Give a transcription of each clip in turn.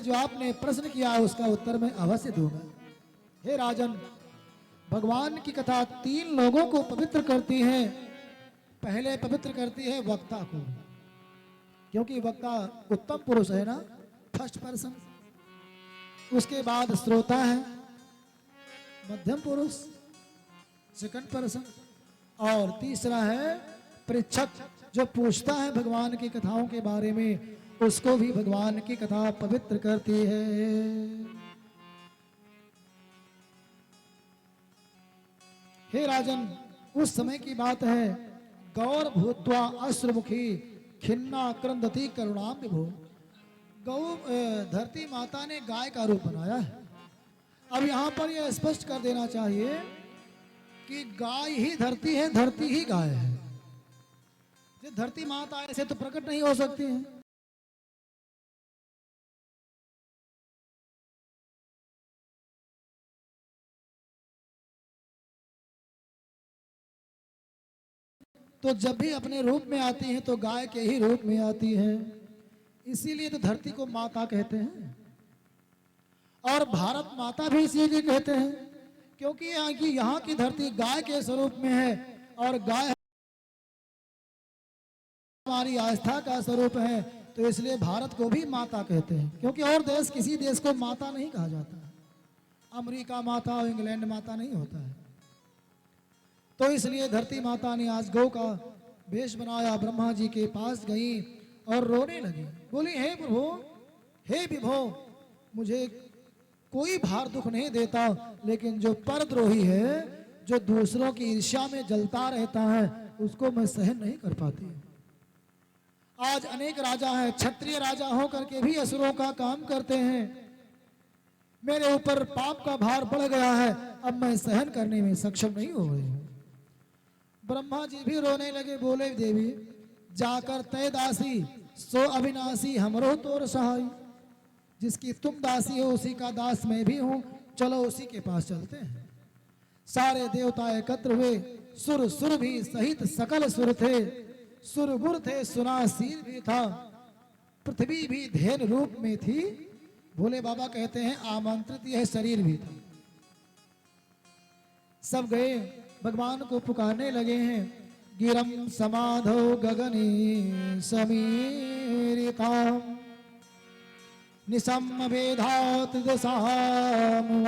इसलिए जो आपने प्रश्न किया उसका उत्तर मैं अवश्य दूंगा। हे राजन, भगवान की कथा 3 लोगों को पवित्र करती है। पहले पवित्र करती है वक्ता को, क्योंकि वक्ता उत्तम पुरुष है ना, फर्स्ट पर्सन। उसके बाद श्रोता है, मध्यम पुरुष, सेकंड पर्सन। और तीसरा है परीक्षक, जो पूछता है भगवान की कथाओं के बारे में, उसको भी भगवान की कथा पवित्र करती है। हे राजन, उस समय की बात है, गौर भूत्वा अश्रुमुखी खिन्ना क्रंदती करुणाम विभो। गौ धरती माता ने गाय का रूप बनाया है। अब यहाँ पर यह स्पष्ट कर देना चाहिए कि गाय ही धरती है, धरती ही गाय है। जो धरती माता ऐसे तो प्रकट नहीं हो सकती है। तो जब भी अपने रूप में आती हैं तो गाय के ही रूप में आती हैं, इसीलिए तो धरती को माता कहते हैं। और भारत माता भी इसीलिए कहते हैं क्योंकि यहाँ की धरती गाय के स्वरूप में है, और गाय हमारी आस्था का स्वरूप है। तो इसलिए भारत को भी माता कहते हैं, क्योंकि और देश, किसी देश को माता नहीं कहा जाता है। अमेरिका माता और इंग्लैंड माता नहीं होता है। तो इसलिए धरती माता ने आज गौ का वेश बनाया, ब्रह्मा जी के पास गई और रोने लगी। बोली, हे प्रभु, हे विभो, मुझे कोई भार दुख नहीं देता, लेकिन जो परद्रोही है, जो दूसरों की ईर्ष्या में जलता रहता है, उसको मैं सहन नहीं कर पाती। आज अनेक राजा हैं, क्षत्रिय राजा होकर के भी असुरों का काम करते हैं। मेरे ऊपर पाप का भार बढ़ गया है, अब मैं सहन करने में सक्षम नहीं हो रही हूं। ब्रह्मा जी भी रोने लगे। बोले, देवी, जाकर तय दासी सो अविनाशी हमरो तोर सहाय। जिसकी तुम दासी हो उसी का दास मैं भी हूं, चलो उसी के पास चलते हैं। सारे देवता एकत्र हुए, सुर भी सहित सकल सुर थे, सुरगुर थे, सुनासीर भी था, पृथ्वी भी धेन रूप में थी। भोले बाबा कहते हैं आमंत्रित यह शरीर भी था। सब गए, भगवान को पुकारने लगे हैं। गिरम समाधो गगनी समीरिता निसम वेधात दशामुवाचः।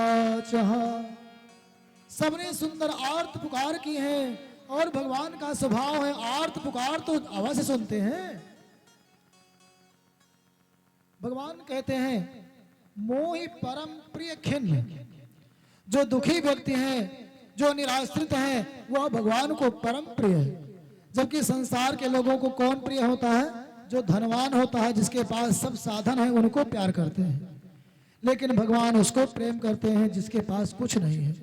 सबने सुंदर आर्त पुकार की है, और भगवान का स्वभाव है आर्त पुकार तो अवश्य सुनते हैं। भगवान कहते हैं, मोहि परम प्रिय खिन्न। जो दुखी व्यक्ति हैं, जो निराश्रित हैं, वह भगवान को परम प्रिय है। जबकि संसार के लोगों को कौन प्रिय होता है? जो धनवान होता है, जिसके पास सब साधन है, उनको प्यार करते हैं। लेकिन भगवान उसको प्रेम करते हैं जिसके पास कुछ नहीं है।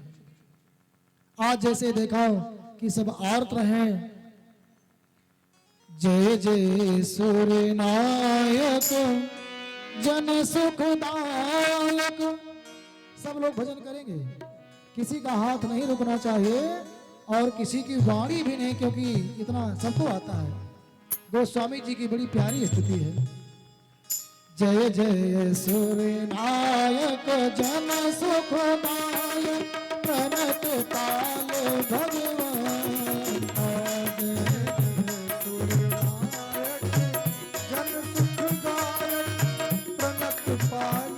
आज जैसे देखा कि सब आर्त हैं, जय जय सूर्य नायक जन सुखदायक। सब लोग भजन करेंगे, किसी का हाथ नहीं रुकना चाहिए और किसी की वाणी भी नहीं, क्योंकि इतना सबको आता है। गोस्वामी जी की बड़ी प्यारी स्थिति है। जय जय सूर्य नायक जन सुखदायक प्रणत काल भगवान। सूर्य नायक जन सुखदायक प्रणत काल भगवान।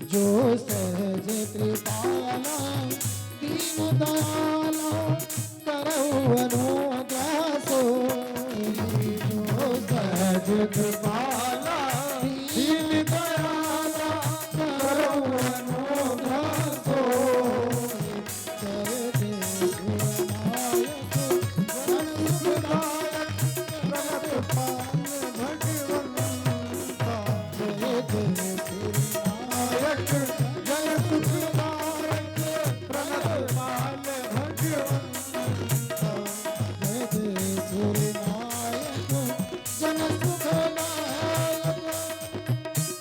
जो सहज कृपाला दीन दयाला करहु अनुग्रह सोई। जो सहज कृपाला दीन दयाला नायक जय सुखदायक प्रणत पाल भगवंता जय जय सूर्यनायक जन सुखदायक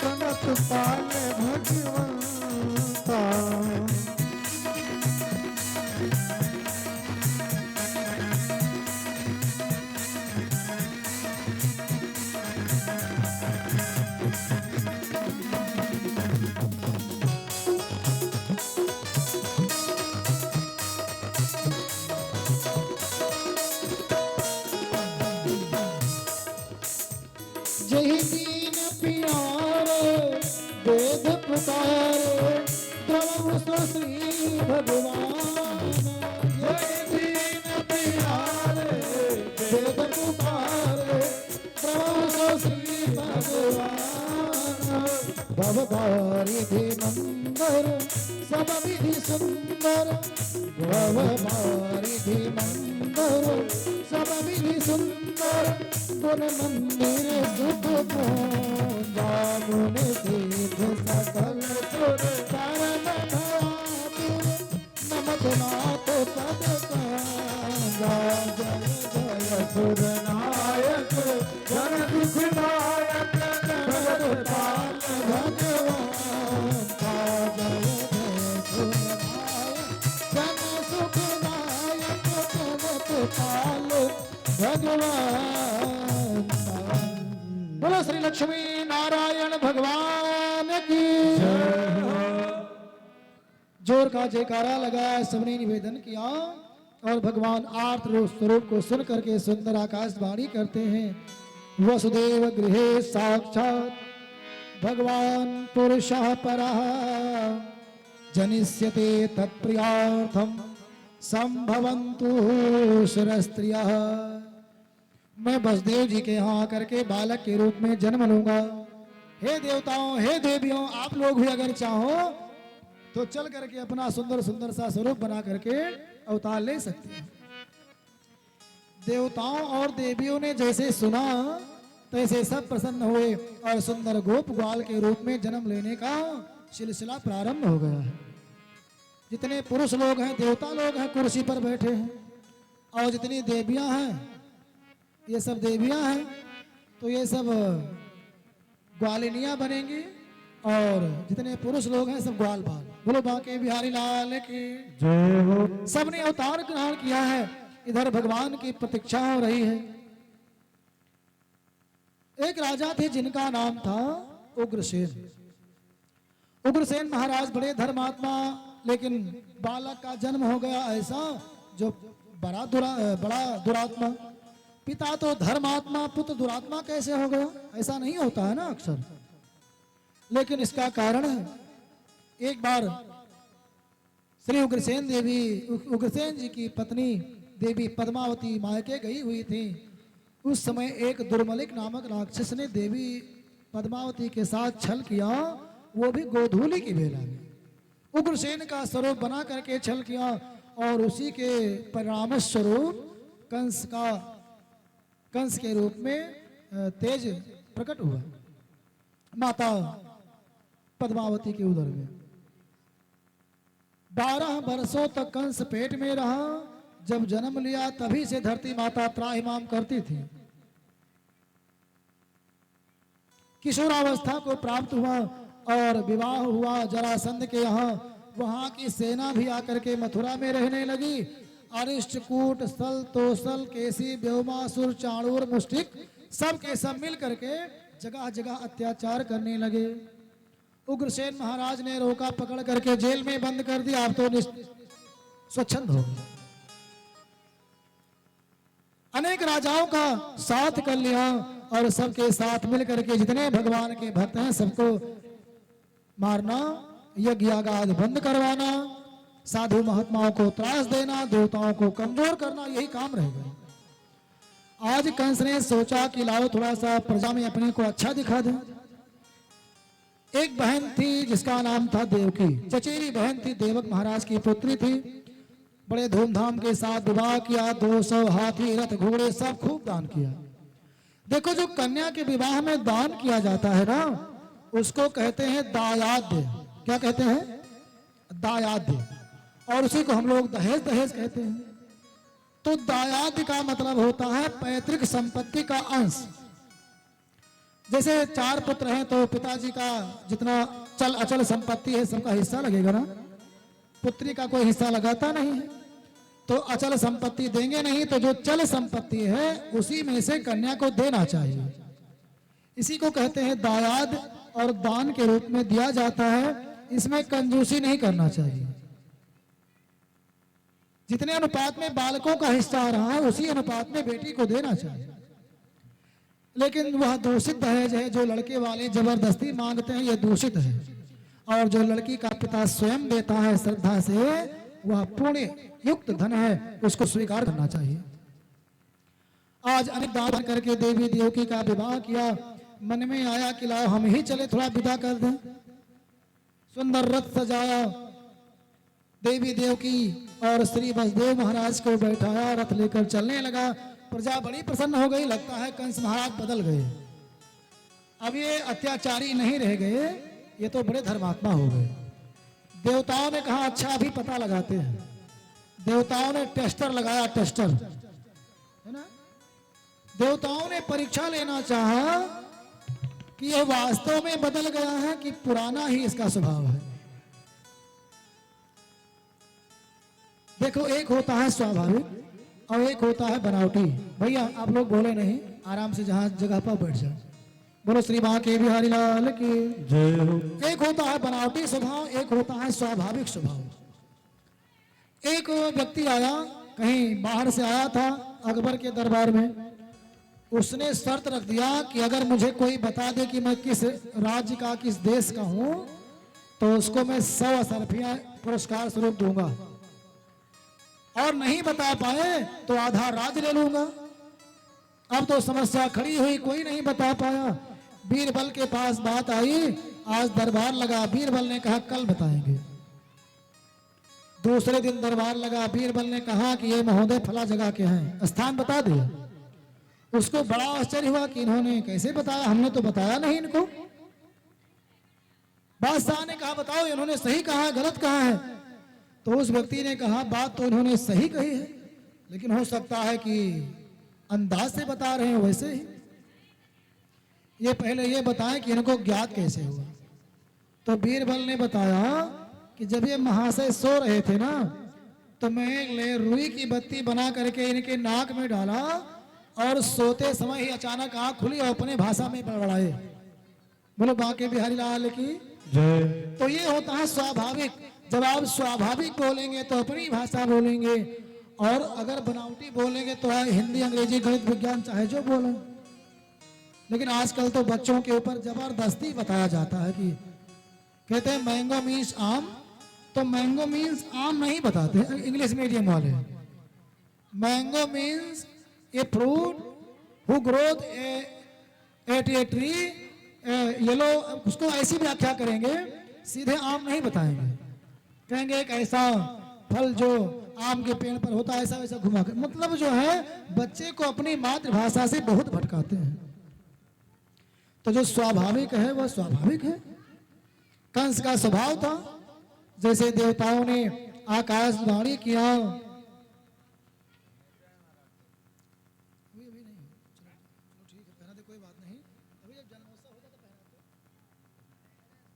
प्रणत पाल भगवंता जय दीन प्यारे वेद पुकारे प्रभु सो श्री भगवान जय दीन प्यारे वेद पुकारे प्रभु सो श्री भगवान भववारिधि मंदर सब विधि सुंदर भववारिधि मंदर सब विधि सुंदर गुण मंदिर सुख जामुन तीर्थ सकल सुर चरण भातुर नमक नाथ पद कांगा जय जय सुर नायक जन सुखदायक प्रणत पाल भगवान का जय जय सुरनायक जन सुखदायक प्रभुत पाल भगवान का। बोलो श्री लक्ष्मी नारायण भगवान की जोर का जयकारा लगाया, सबने निवेदन किया और भगवान आर्त स्वरूप को सुन करके सुंदर आकाशवाणी करते हैं। वसुदेव गृहे साक्षात भगवान पुरुषः परः जनिष्यते तत्प्रियार्थम संभवन्तु सुरस्त्रियः। मैं वसुदेव जी के यहाँ आकर के बालक के रूप में जन्म लूंगा। हे देवताओं, हे देवियों, आप लोग भी अगर चाहो तो चल करके अपना सुंदर सुंदर सा स्वरूप बना करके अवतार ले सकते हैं। देवताओं और देवियों ने जैसे सुना तैसे सब प्रसन्न हुए और सुंदर गोप ग्वाल के रूप में जन्म लेने का सिलसिला प्रारंभ हो गया है। जितने पुरुष लोग हैं, देवता लोग हैं, कुर्सी पर बैठे हैं, और जितनी देवियां हैं, ये सब देवियां हैं, तो ये सब ग्वालिनियां बनेंगी, और जितने पुरुष लोग हैं सब ग्वाल बाल। बोलो बांके बिहारी लाल की जय हो। सबने अवतार ग्रहण किया है। इधर भगवान की प्रतीक्षा हो रही है। एक राजा थे जिनका नाम था उग्रसेन। उग्रसेन महाराज बड़े धर्मात्मा, लेकिन बालक का जन्म हो गया ऐसा जो बड़ा दुरात्मा। पिता तो धर्मात्मा, पुत्र दुरात्मा कैसे हो गया? ऐसा नहीं होता है ना अक्सर। लेकिन इसका कारण है, एक बार श्री उग्रसेन जी की पत्नी देवी पद्मावती मायके गई हुई थी। उस समय एक दुर्मलिक नामक राक्षस ने देवी पद्मावती के साथ छल किया, वो भी गोधूली की बेला में। उग्रसेन का स्वरूप बना करके छल किया, और उसी के परिणाम स्वरूप कंस के रूप में तेज प्रकट हुआ माता पद्मावती के उदर में। 12 वर्षों तक कंस पेट में रहा। जब जन्म लिया तभी से धरती माता त्राहिमाम करती थी। किशोरावस्था को प्राप्त हुआ और विवाह हुआ जरासंध के यहाँ। वहां की सेना भी आकर के मथुरा में रहने लगी। अरिष्टकूट, सल, तोसल, केसी, ब्योमासुर, चाणूर, मुष्टिक सब के सब मिल करके जगह जगह अत्याचार करने लगे। उग्रसेन महाराज ने रोका, पकड़ करके जेल में बंद कर दिया। अब तो स्वच्छंद हो गया। अनेक राजाओं का साथ कर लिया और सबके साथ मिल करके जितने भगवान के भक्त हैं सबको मारना, यज्ञ यागाद बंद करवाना, साधु महात्माओं को त्रास देना, देवताओं को कमजोर करना, यही काम रह गए। आज कंस ने सोचा कि लाओ थोड़ा सा प्रजा में अपने को अच्छा दिखा दे। एक बहन थी जिसका नाम था देवकी, चचेरी बहन थी, देवक महाराज की पुत्री थी। बड़े धूमधाम के साथ विवाह किया। 200 हाथी, रथ, घोड़े सब खूब दान किया। देखो, जो कन्या के विवाह में दान किया जाता है ना, उसको कहते हैं दायाद्य। क्या कहते हैं? दायाद्य। और उसी को हम लोग दहेज दहेज कहते हैं। तो दायाद्य का मतलब होता है पैतृक संपत्ति का अंश। जैसे 4 पुत्र हैं तो पिताजी का जितना चल अचल संपत्ति है सबका हिस्सा लगेगा ना, पुत्री का कोई हिस्सा लगाता नहीं है। तो अचल संपत्ति देंगे नहीं, तो जो चल संपत्ति है उसी में से कन्या को देना चाहिए। इसी को कहते हैं दायाद, और दान के रूप में दिया जाता है। इसमें कंजूसी नहीं करना चाहिए। जितने अनुपात में बालकों का हिस्सा आ रहा है उसी अनुपात में बेटी को देना चाहिए। लेकिन वह दूषित दहेज है जो लड़के वाले जबरदस्ती मांगते हैं, यह दूषित है। और जो लड़की का पिता स्वयं देता है श्रद्धा से, वह पुण्य युक्त धन है, उसको स्वीकार करना चाहिए। आज अनेक दान करके देवी देवकी का विवाह किया, मन में आया कि लाओ हम ही चले थोड़ा विदा कर दें। सुंदर रथ सजाया, देवी देवकी और श्री वसुदेव महाराज को बैठाया, रथ लेकर चलने लगा। प्रजा बड़ी प्रसन्न हो गई, लगता है कंस महाराज बदल गए। अब ये अत्याचारी नहीं रह गए, ये तो बड़े धर्मात्मा हो गए। देवताओं ने कहा अच्छा अभी पता लगाते हैं। देवताओं ने टेस्टर लगाया, टेस्टर है ना। देवताओं ने परीक्षा लेना चाहा कि यह वास्तव में बदल गया है कि पुराना ही इसका स्वभाव है। देखो, एक होता है स्वाभाविक और एक होता है बनावटी। भैया आप लोग बोले नहीं, आराम से जहां जगह पर बैठ जाओ। बोलो श्री बांके बिहारी लाल की जय हो। एक होता है बनावटी स्वभाव, एक होता है स्वाभाविक स्वभाव। एक व्यक्ति आया, कहीं बाहर से आया था अकबर के दरबार में। उसने शर्त रख दिया कि अगर मुझे कोई बता दे कि मैं किस राज्य का किस देश का हूं तो उसको मैं 100 अशर्फियां पुरस्कार स्वरूप दूंगा, और नहीं बता पाए तो आधा राज्य ले लूंगा। अब तो समस्या खड़ी हुई, कोई नहीं बता पाया। बीरबल के पास बात आई, आज दरबार लगा। बीरबल ने कहा कल बताएंगे। दूसरे दिन दरबार लगा, बीरबल ने कहा कि ये महोदय फला जगह के हैं, स्थान बता दिया। उसको बड़ा आश्चर्य हुआ कि इन्होंने कैसे बताया, हमने तो बताया नहीं इनको। बादशाह ने कहा बताओ इन्होंने सही कहा है गलत कहा है। तो उस व्यक्ति ने कहा बात तो इन्होंने सही कही है, लेकिन हो सकता है कि अंदाज से बता रहे हैं वैसे ही। ये पहले ये बताएं कि इनको ज्ञात कैसे हुआ। तो बीरबल ने बताया कि जब ये महाशय सो रहे थे ना, तो मैं रुई की बत्ती बना करके इनके नाक में डाला, और सोते समय ही अचानक आंख खुली और अपने भाषा में बड़बड़ाए। बोलो बांके बिहारी लाल की जय। तो ये होता है स्वाभाविक। जब आप स्वाभाविक बोलेंगे तो अपनी भाषा बोलेंगे, और अगर बनावटी बोलेंगे तो हिंदी अंग्रेजी गणित विज्ञान चाहे जो बोले। लेकिन आजकल तो बच्चों के ऊपर जबरदस्ती बताया जाता है कि कहते हैं मैंगो मीन्स आम, तो मैंगो मीन्स आम नहीं बताते इंग्लिश मीडियम वाले। Mango means a fruit who growth at a tree yellow, उसको ऐसी व्याख्या करेंगे, सीधे आम नहीं बताएंगे। कहेंगे एक ऐसा फल जो आम के पेड़ पर होता है, ऐसा वैसा घुमा कर। मतलब जो है बच्चे को अपनी मातृभाषा से बहुत भटकाते हैं। तो जो स्वाभाविक है वह स्वाभाविक है। कंस का स्वभाव था, जैसे देवताओं ने आकाशवाणी किया,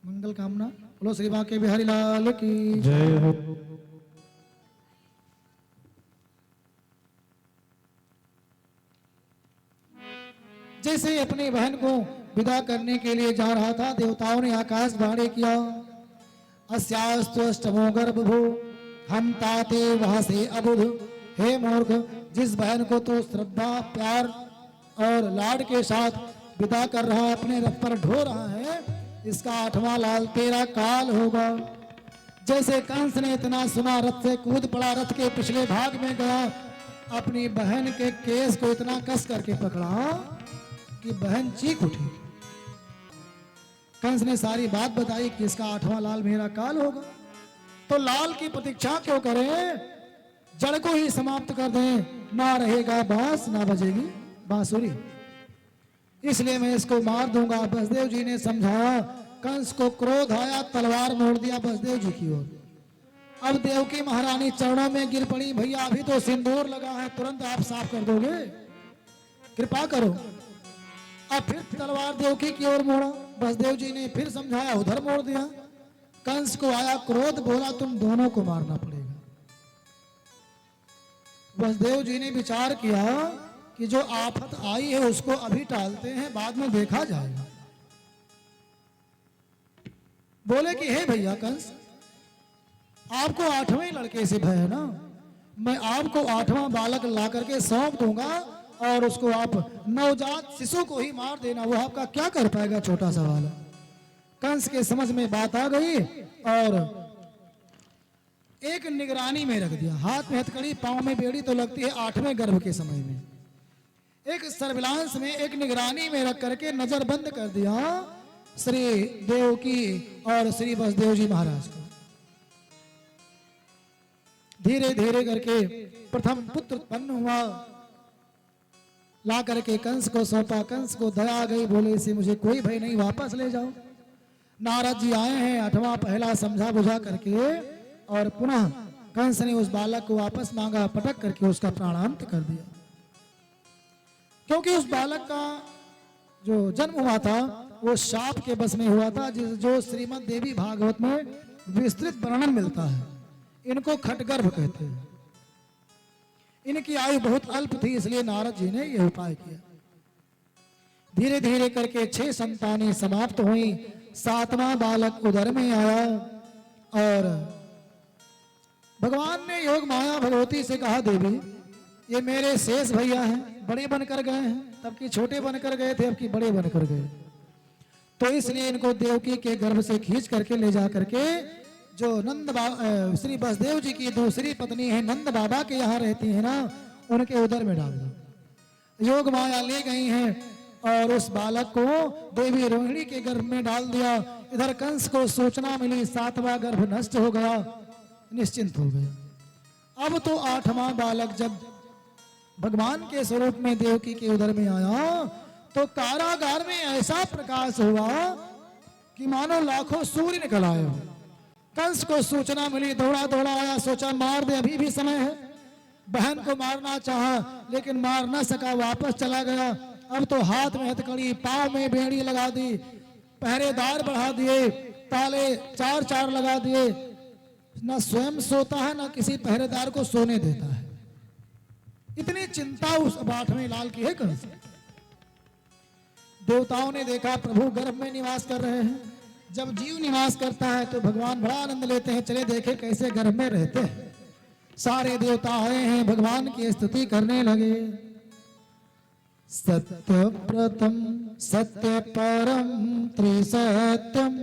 मंगल कामना। बोलो श्री बांके बिहारी लाल की जय हो। जैसे अपनी बहन को विदा करने के लिए जा रहा था, देवताओं ने आकाशवाणी किया, अस्यास्तु अष्टमो गर्भभू हम ताते वहां से अबुध। हे मूर्ख, जिस बहन को तो श्रद्धा प्यार और लाड के साथ विदा कर रहा है, अपने रथ पर ढो रहा है, इसका 8वां लाल तेरा काल होगा। जैसे कंस ने इतना सुना, रथ से कूद पड़ा, रथ के पिछले भाग में गया, अपनी बहन के केस को इतना कस करके पकड़ा कि बहन चीख उठी। कंस ने सारी बात बताई कि इसका 8वां लाल मेरा काल होगा। तो लाल की प्रतीक्षा क्यों करें, जड़ को ही समाप्त कर दें, ना रहेगा बांस ना बजेगी बांसुरी। इसलिए मैं इसको मार दूंगा। बसदेव जी ने समझाया कंस को क्रोध आया, तलवार मोड़ दिया बसदेव जी की ओर। अब देवकी महारानी चरणों में गिर पड़ी, भैया अभी तो सिंदूर लगा है, तुरंत आप साफ कर दोगे, कृपा करो। अब फिर तलवार देवकी की ओर मोड़ा, बसदेव जी ने फिर समझाया, उधर मोड़ दिया। कंस को आया क्रोध, बोला तुम दोनों को मारना पड़ेगा। बसदेव जी ने विचार किया कि जो आफत आई है उसको अभी टालते हैं, बाद में देखा जाएगा। बोले कि हे भैया कंस, आपको 8वें लड़के से भय है ना, मैं आपको 8वां बालक ला करके सौंप दूंगा और उसको आप नवजात शिशु को ही मार देना, वो आपका क्या कर पाएगा, छोटा सा बालक। कंस के समझ में बात आ गई और एक निगरानी में रख दिया, हाथ में हथकड़ी, पांव में बेड़ी तो लगती है 8वें गर्भ के समय में। एक सर्विलांस में, एक निगरानी में रख करके नजर बंद कर दिया श्री देवकी और श्री बसदेव जी महाराज को। धीरे धीरे करके प्रथम पुत्र उत्पन्न हुआ, ला करके कंस को सौंपा। कंस को दया आ गई, बोले इसे मुझे कोई भय नहीं, वापस ले जाओ। नारद जी आए हैं, 8वां पहला समझा बुझा करके, और पुनः कंस ने उस बालक को वापस मांगा, पटक करके उसका प्राणांत कर दिया। क्योंकि उस बालक का जो जन्म हुआ था वो शाप के बस में हुआ था, जो श्रीमद् देवी भागवत में विस्तृत वर्णन मिलता है। इनको खटगर्भ कहते हैं। इनकी आयु बहुत अल्प थी, इसलिए नारद जी ने यह उपाय किया। धीरे धीरे करके 6 संतानें समाप्त हुई, 7वां बालक उदर में आया और भगवान ने योग माया भगवती से कहा, देवी ये मेरे शेष भैया हैं, बड़े बनकर गए हैं, तब की छोटे बनकर गए थे, अब की बड़े बनकर गए, तो इसलिए इनको देवकी के गर्भ से खींच करके ले जा करके जो श्री बसदेव जी की दूसरी पत्नी है नंद बाबा के यहाँ रहती है ना, उनके उदर में डाल दो। योग माया ले गई हैं और उस बालक को देवी रोहिणी के गर्भ में डाल दिया। इधर कंस को सूचना मिली, 7वां गर्भ नष्ट हो गया, निश्चिंत हो गए। अब तो 8वां बालक जब भगवान के स्वरूप में देवकी के उदर में आया तो कारागार में ऐसा प्रकाश हुआ कि मानो लाखों सूर्य निकल आए हो। कंस को सूचना मिली, दौड़ा दौड़ा आया, सोचा मार दे, अभी भी समय है। बहन को मारना चाहा लेकिन मार न सका, वापस चला गया। अब तो हाथ में हथकड़ी, पांव में बेड़ी लगा दी, पहरेदार बढ़ा दिए, ताले 4-4 लगा दिए, न स्वयं सोता है न किसी पहरेदार को सोने देता है। इतनी चिंता उस 8वें लाल की है कंस। देवताओं ने देखा प्रभु गर्भ में निवास कर रहे हैं। जब जीव निवास करता है तो भगवान बड़ा आनंद लेते हैं, चले देखे कैसे गर्भ में रहते हैं। सारे देवता आए हैं, भगवान की स्तुति करने लगे। सत्य प्रथम सत्य परम त्रिसत्यम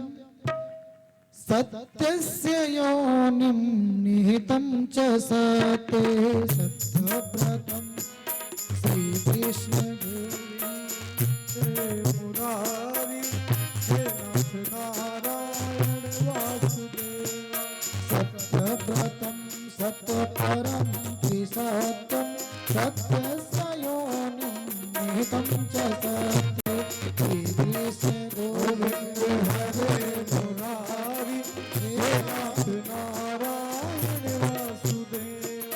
सत्यस्य योनिं निहितं च सत्ये। सत्य प्रथम श्री कृष्ण मुरारी नारायण वासुदेव। सत्य प्रथम सत्य परम त्रिसत्यम सत्यस्य योनिं निहितं च सत्ये। श्री कृष्ण गोविंद हरे मुरारी नाथ नारायण वासुदेव।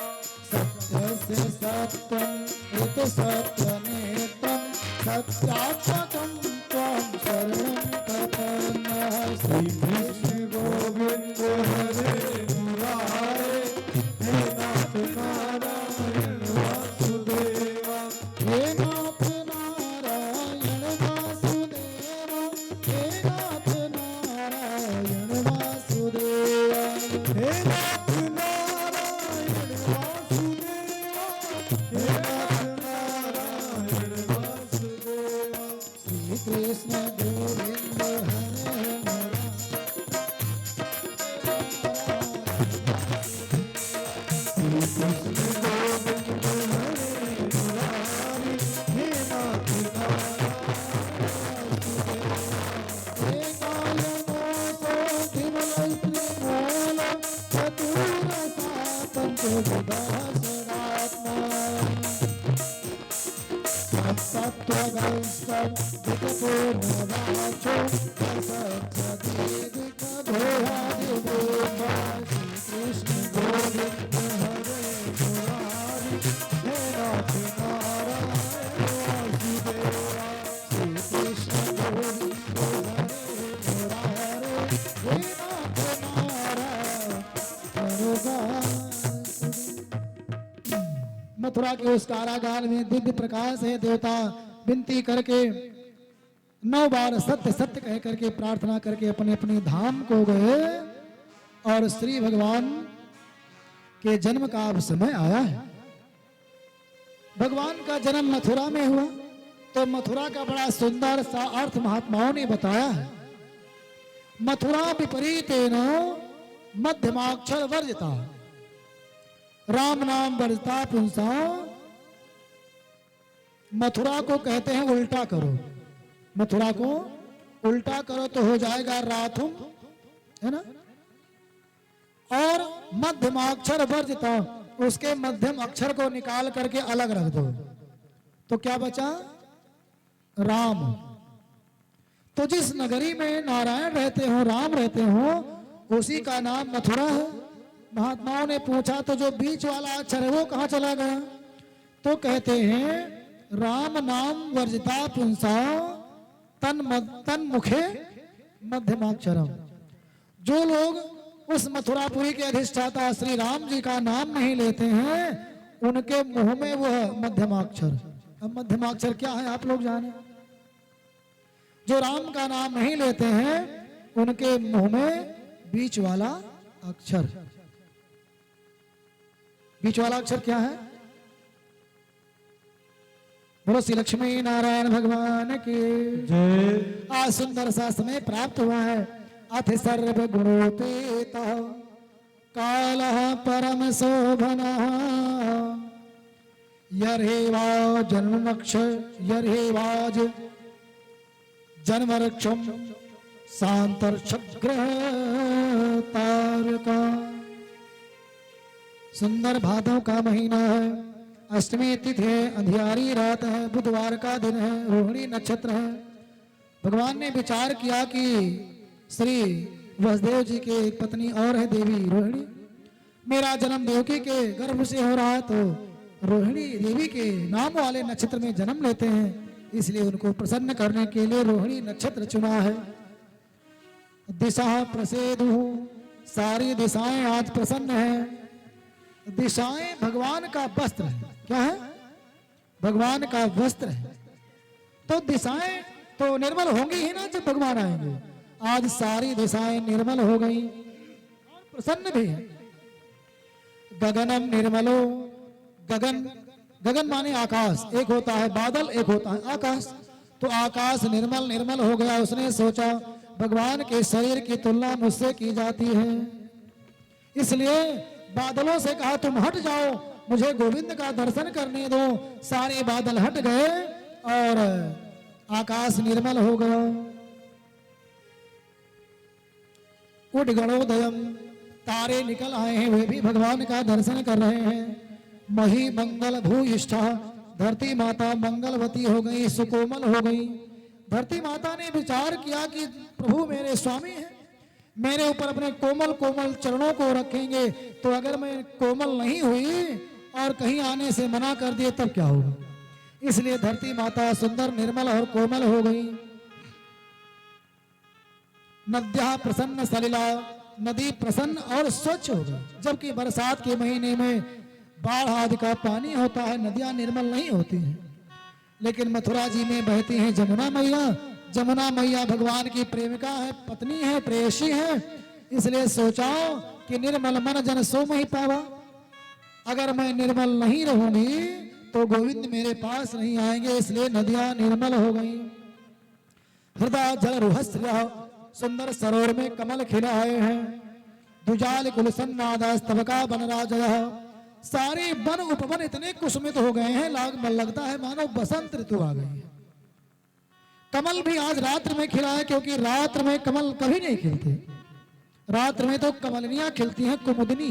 सत्यस्य सत्यम ऋतु सत्यनेत्रम सत्यात्मकं त्वां शरणं प्रपन्नः। श्री कृष्ण गोविंद हरे मुरारे हे नाथ नारायण वासुदेव। हे नाथ नारायण वासुदेव, हे नाथ नारायण वासुदेव, हे नाथ नारायण वासुदेव, हे नाथ नारायण वासुदेव। श्री कृष्ण गोविंद हरे मुरारे। श्री कृष्ण गोविंद हरे मुरारी हे नाथ नारायण वासुदेव। हे कालमोसो विमलस्त्रिमूलं चतुरसातं च विभाषणात्मा। सत्त्वगंस्तं विगतो नवाचो हे नाथ नारायण। मथुरा के उस कारागार में दिव्य प्रकाश है। देवता विनती करके 9 बार सत्य सत्य कह करके प्रार्थना करके अपने अपने धाम को गए और श्री भगवान के जन्म का अब समय आया है। भगवान का जन्म मथुरा में हुआ तो मथुरा का बड़ा सुंदर सा अर्थ महात्माओं ने बताया है। मथुरा विपरीतेन मध्यमाक्षर वर्जिता, राम नाम वर्जिता पुंसा। मथुरा को कहते हैं उल्टा करो, मथुरा को उल्टा करो तो हो जाएगा राथुम, है ना। और मध्यमाक्षर वर्जिता, उसके मध्यम अक्षर को निकाल करके अलग रख दो तो क्या बचा, राम। तो जिस नगरी में नारायण रहते हो, राम रहते हो, उसी का नाम मथुरा है। महात्माओं ने पूछा तो जो बीच वाला अक्षर है वो कहां चला गया, तो कहते हैं राम नाम वर्जिता पुंसा तन मुखे मध्यमाक्षरम। जो लोग उस मथुरापुरी के अधिष्ठाता श्री राम जी का नाम नहीं लेते हैं, उनके मुंह में वह मध्यमाक्षर। अब मध्यमाक्षर क्या है आप लोग जाने। जो राम का नाम नहीं लेते हैं उनके मुंह में बीच वाला अक्षर। बीच वाला अक्षर क्या है, बोलो श्री लक्ष्मी नारायण भगवान की जय। आज सुंदर सा समय प्राप्त हुआ है। अथ सर्व गुणोपेत काल परम शोभन यर्हेवा जन्मक्ष यर्हेवाज जन्मरक्षम सांतर्षग्रह तारका। सुंदर भादव का महीना है, अष्टमी तिथि है, अंधियारी रात है, बुधवार का दिन है, रोहिणी नक्षत्र है। भगवान ने विचार किया कि श्री वसुदेव जी के एक पत्नी और है देवी रोहिणी, मेरा जन्म देवकी के गर्भ से हो रहा है तो रोहिणी देवी के नाम वाले नक्षत्र में जन्म लेते हैं, इसलिए उनको प्रसन्न करने के लिए रोहिणी नक्षत्र चुना है। दिशा प्रसेदु, सारी दिशाएं आज प्रसन्न है। दिशाएं भगवान का वस्त्र है, क्या है, भगवान का वस्त्र है। तो दिशाएं तो निर्मल होंगी ही ना जब भगवान आएंगे। आज सारी दिशाएं निर्मल हो गई और प्रसन्न भी है। गगनम निर्मलो, गगन, गगन माने आकाश, एक होता है बादल, एक होता है आकाश। तो आकाश निर्मल निर्मल हो गया। उसने सोचा भगवान के शरीर की तुलना मुझसे की जाती है, इसलिए बादलों से कहा तुम हट जाओ, मुझे गोविंद का दर्शन करने दो। सारे बादल हट गए और आकाश निर्मल हो गया। उद्गणोदयम, तारे निकल आए हैं, वे भी भगवान का दर्शन कर रहे हैं। मही मंगल भूयिष्ठा, धरती माता मंगलवती हो गई, सुकोमल हो गई। धरती माता ने विचार किया कि प्रभु मेरे स्वामी हैं, मेरे ऊपर अपने कोमल कोमल चरणों को रखेंगे, तो अगर मैं कोमल नहीं हुई और कहीं आने से मना कर दिए तब क्या होगा। इसलिए धरती माता सुंदर निर्मल और कोमल हो गई। नद्या प्रसन्न सलिला, नदी प्रसन्न और स्वच्छ हो गई। जबकि बरसात के महीने में बाढ़ आदि का पानी होता है, नदियां निर्मल नहीं होती हैं। लेकिन मथुरा जी में बहती हैं जमुना मैया। जमुना मैया भगवान की प्रेमिका है, पत्नी है, प्रेयसी है। इसलिए सोचाओ कि निर्मल मन जन सो मही पावा। अगर मैं निर्मल नहीं रहूंगी तो गोविंद मेरे पास नहीं आएंगे, इसलिए नदियां निर्मल हो गई। हृदय जल रुहस्या, सुंदर सरोवर में कमल खिलाए हैं। दुजाल गुलसन्नादा स्तबका बनराजय, सारे वन उपवन इतने कुसुमित हो गए हैं, लगता है मानो बसंत ऋतु आ गई है। कमल भी आज रात्र में खिला है, क्योंकि रात्र में कमल कभी नहीं खिलते। रात्र में तो कमलनियां खिलती हैं, कुमुदनी।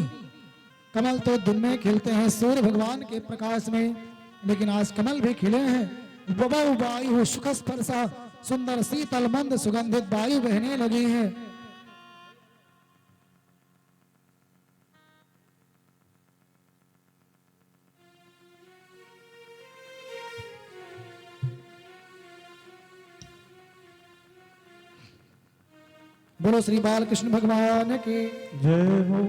कमल तो दिन में खिलते हैं सूर्य भगवान के प्रकाश में, लेकिन आज कमल भी खिले हैं। बबौ वायु सुख स्पर्शा, सुंदर शीतल मंद सुगंधित वायु बहने लगी है। बोलो श्री बालकृष्ण भगवान की। जय हो।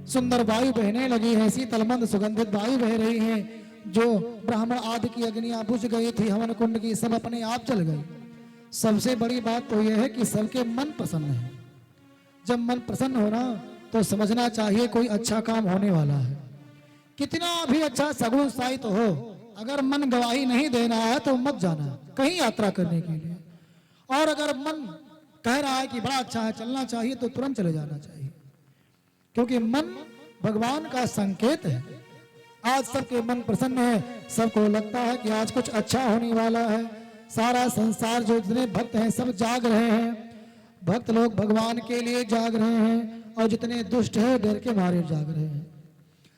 सुंदर वायु बहने लगी है, शीतल मंद सुगंधित वायु बह रही है। जो ब्राह्मण आदि की अग्नियां बुझ गई थी, हवन कुंड की, सब अपने आप जल गई। सबसे बड़ी बात तो यह है कि सबके मन प्रसन्न है। जब मन प्रसन्न हो ना तो समझना चाहिए कोई अच्छा काम होने वाला है। कितना भी अच्छा सगुन साहित हो, अगर मन गवाही नहीं देना है तो मत जाना कहीं यात्रा करने के लिए। और अगर मन कह रहा है कि बड़ा अच्छा है, चलना चाहिए, तो तुरंत चले जाना चाहिए, क्योंकि मन भगवान का संकेत है। आज सबके मन प्रसन्न है, सबको लगता है कि आज कुछ अच्छा होने वाला है। सारा संसार जो जितने भक्त हैं सब जाग रहे हैं। भक्त लोग भगवान के लिए जाग रहे हैं, और जितने दुष्ट हैं डर के मारे जाग रहे हैं।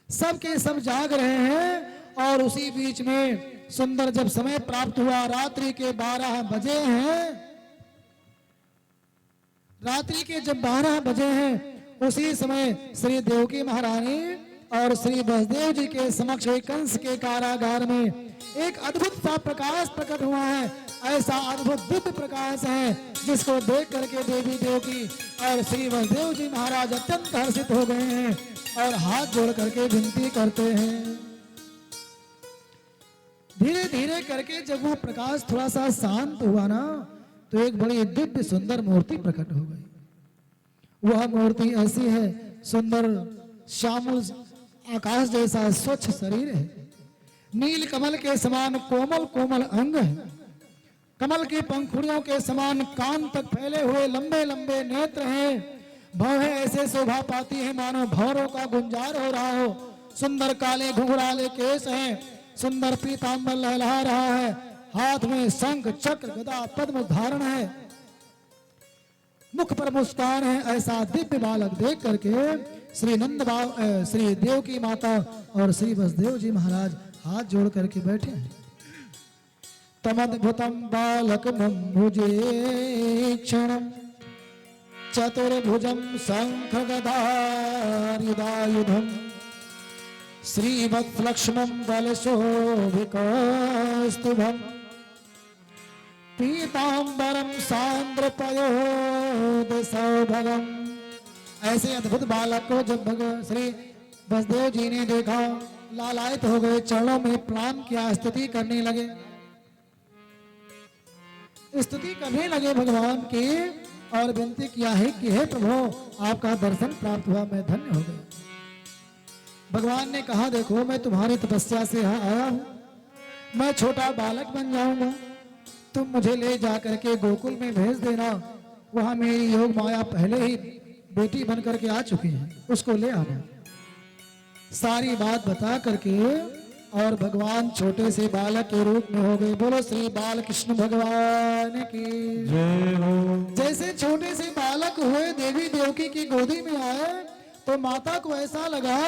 सबके सब जाग रहे हैं। और उसी बीच में सुंदर जब समय प्राप्त हुआ, रात्रि के 12 बजे हैं, रात्रि के जब 12 बजे हैं, उसी समय श्री देवकी महारानी और श्री वसुदेव जी के समक्ष कंस के कारागार में एक अद्भुत सा प्रकाश प्रकट हुआ है। ऐसा अद्भुत दिव्य प्रकाश है जिसको देख करके देवी देवकी और श्री वसुदेव जी महाराज अत्यंत हर्षित हो गए हैं और हाथ जोड़ करके विनती करते हैं। धीरे धीरे करके जब वो प्रकाश थोड़ा सा शांत हुआ ना, तो एक बड़ी दिव्य सुंदर मूर्ति प्रकट हो गई। वह मूर्ति ऐसी है, सुंदर श्यामल आकाश जैसा स्वच्छ शरीर है, नील कमल के समान कोमल कोमल अंग है, कमल की पंखुड़ियों के समान कान तक फैले हुए लंबे लंबे नेत्र हैं, भवें ऐसे शोभा पाती है मानो भौरों का गुंजार हो रहा हो। सुंदर काले घुंघराले केस हैं, सुंदर पीतांबर लहला रहा है, हाथ में शंख चक्र गदा पद्म धारण है, मुख पर मुस्कान है। ऐसा दिव्य बालक देख करके श्री देवकी माता और श्री वसुदेव जी महाराज हाथ जोड़ करके बैठे हैं। तमद्भुतम बालकमं भुजेक्षणं चतुर्भुजं शंख गदायुधायुधं श्रीवत्सलक्ष्मं बलशोभिकौस्तुभं पीतांबरं सांद्रपयोधसौभगम्। ऐसे अद्भुत बालक को जब श्री वसुदेव जी ने देखा, लालायित हो गए, चरणों में प्रणाम किया, स्तुति करने लगे, स्तुति करने लगे भगवान की, और विनती किया है कि हे प्रभु आपका दर्शन प्राप्त हुआ, मैं धन्य हो गया। भगवान ने कहा देखो मैं तुम्हारी तपस्या से यहाँ आया हूँ, मैं छोटा बालक बन जाऊंगा, तुम मुझे ले जाकर के गोकुल में भेज देना, वहां मेरी योग माया पहले ही बेटी बन करके आ चुकी है, उसको ले आना। सारी बात बता करके और भगवान छोटे से बालक के रूप में हो गए। बोलो श्री बालकृष्ण भगवान की जय हो। जैसे छोटे से बालक हुए, देवी देवकी की गोदी में आए, तो माता को ऐसा लगा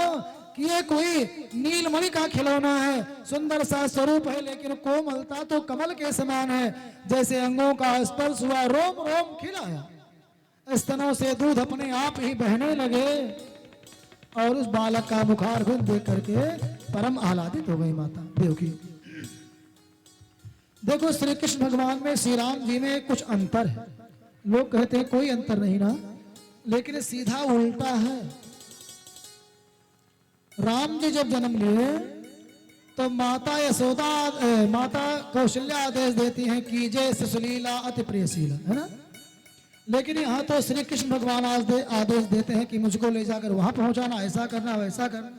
कि ये कोई नीलमणि का खिलौना है, सुंदर सा स्वरूप है, लेकिन कोमलता तो कमल के समान है। जैसे अंगों का स्पर्श हुआ, रोम रोम खिलाया, स्तनों से दूध अपने आप ही बहने लगे, और उस बालक का मुखारविंद देख करके परम आह्लादित हो गई माता देवकी। देखो श्री कृष्ण भगवान में, श्री राम जी में कुछ अंतर है। लोग कहते हैं कोई अंतर नहीं ना, लेकिन सीधा उल्टा है। राम जी जब जन्म लिए तो माता यशोदा माता कौशल्या आदेश देती हैं कि जय सुशीला अति प्रियशीला, है ना। लेकिन यहाँ तो श्री कृष्ण भगवान आदेश देते हैं कि मुझको ले जाकर वहां पहुंचाना, ऐसा करना वैसा करना।